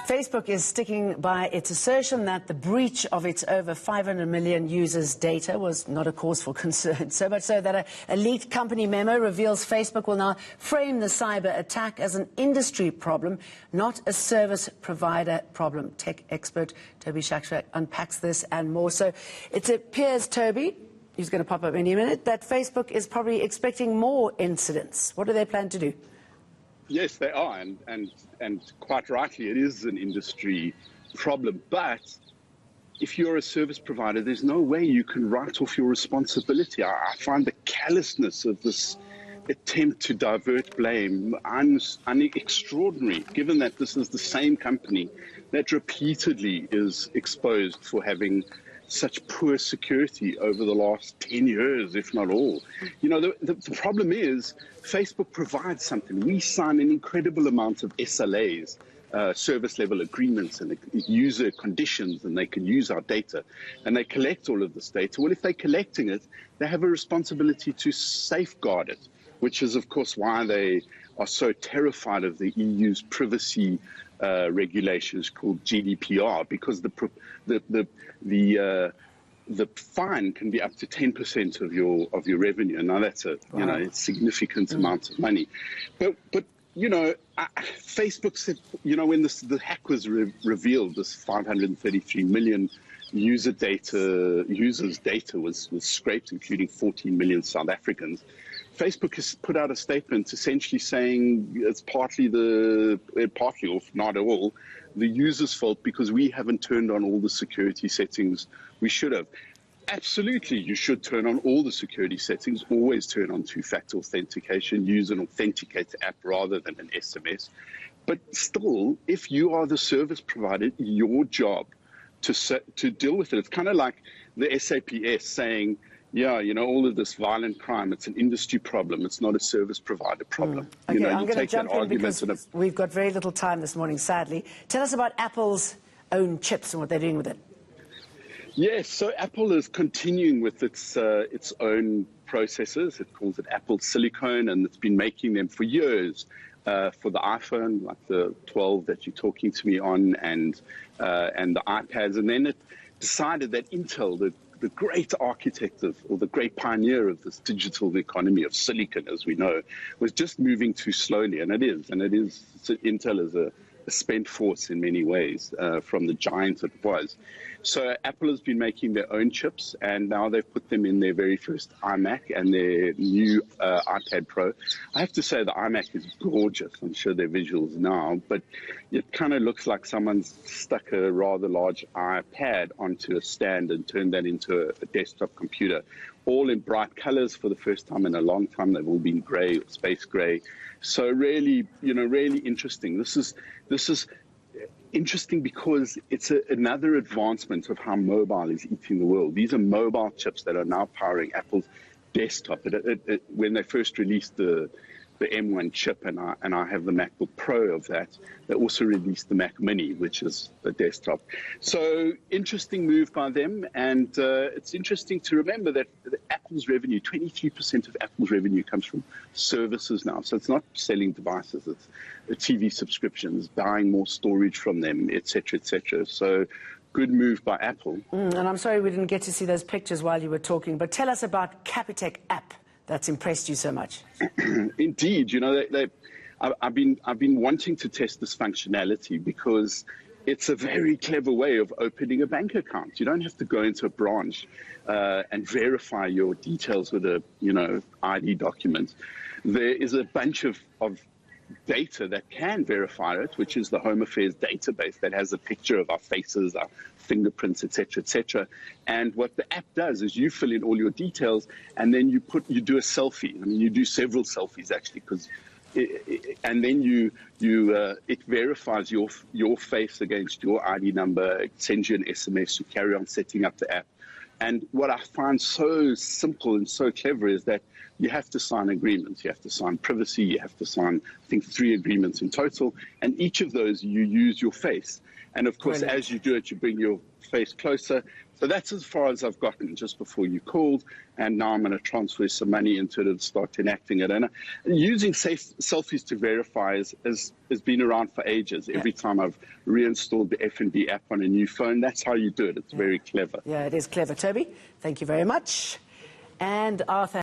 Facebook is sticking by its assertion that the breach of its over 500 million users' data was not a cause for concern. So much so that a leaked company memo reveals Facebook will now frame the cyber attack as an industry problem, not a service provider problem. Tech expert Toby Shaksha unpacks this and more. So it appears, Toby, who's going to pop up any minute, that Facebook is probably expecting more incidents. What do they plan to do? Yes, they are, and quite rightly, it is an industry problem. But if you're a service provider, there's no way you can write off your responsibility. I find the callousness of this attempt to divert blame extraordinary, given that this is the same company that repeatedly is exposed for having such poor security over the last 10 years, if not all. You know, the problem is Facebook provides something. We sign an incredible amount of SLAs, service level agreements, and user conditions, and they can use our data, and they collect all of this data. Well, if they're collecting it, they have a responsibility to safeguard it, which is, of course, why they are so terrified of the EU's privacy regulations called GDPR, because the fine can be up to 10% of your revenue. Now that's a a significant amount of money, but you know, Facebook said, you know, when the hack was revealed, this 533 million users' data was scraped, including 14 million South Africans. Facebook has put out a statement essentially saying it's partly, or not at all, the user's fault because we haven't turned on all the security settings we should have. Absolutely, you should turn on all the security settings, always turn on two-factor authentication, use an authenticator app rather than an SMS. But still, if you are the service provider, your job to deal with it. It's kind of like the SAPS saying, yeah, you know, all of this violent crime, it's an industry problem. It's not a service provider problem. Okay, you know, I'm going to jump in because we've got very little time this morning, sadly. Tell us about Apple's own chips and what they're doing with it. Yes, so Apple is continuing with its own processors. It calls it Apple Silicon, and it's been making them for years for the iPhone, like the 12 that you're talking to me on, and the iPads. And then it decided that Intel, the great architect or the great pioneer of this digital economy of silicon, as we know, was just moving too slowly. And it is. So Intel is a spent force in many ways from the giant it was. So Apple has been making their own chips, and now they've put them in their very first iMac and their new iPad Pro. I have to say the iMac is gorgeous. I'm sure they're visuals now, but it kind of looks like someone's stuck a rather large iPad onto a stand and turned that into a desktop computer, all in bright colors for the first time in a long time. They've all been gray or space gray. So really, you know, really interesting. This is interesting because it's another advancement of how mobile is eating the world. These are mobile chips that are now powering Apple's desktop. When they first released the M1 chip, and I have the MacBook Pro of that, they also released the Mac Mini, which is the desktop. So interesting move by them, and it's interesting to remember that Apple's revenue, 23% of Apple's revenue comes from services now. So it's not selling devices, it's TV subscriptions, buying more storage from them, et cetera, et cetera. So good move by Apple. And I'm sorry we didn't get to see those pictures while you were talking, but tell us about Capitec app that's impressed you so much. Indeed, you know, I've been wanting to test this functionality because it's a very clever way of opening a bank account. You don't have to go into a branch and verify your details with a ID document. There is a bunch of data that can verify it, which is the Home Affairs database that has a picture of our faces, our fingerprints, etc., etc. And what the app does is you fill in all your details, and then you do a selfie. I mean, you do several selfies actually, and then it verifies your face against your ID number. It sends you an SMS. You carry on setting up the app. And what I find so simple and so clever is that you have to sign agreements. You have to sign privacy. You have to sign, I think, 3 agreements in total. And each of those, you use your face. And of course, as you do it, you bring face closer. So that's as far as I've gotten just before you called, and now I'm going to transfer some money into it and start enacting it. And using selfies to verify has been around for ages. Every time I've reinstalled the F&B app on a new phone, that's how you do it. It's very clever. Yeah, it is clever. Toby, thank you very much. And Arthur.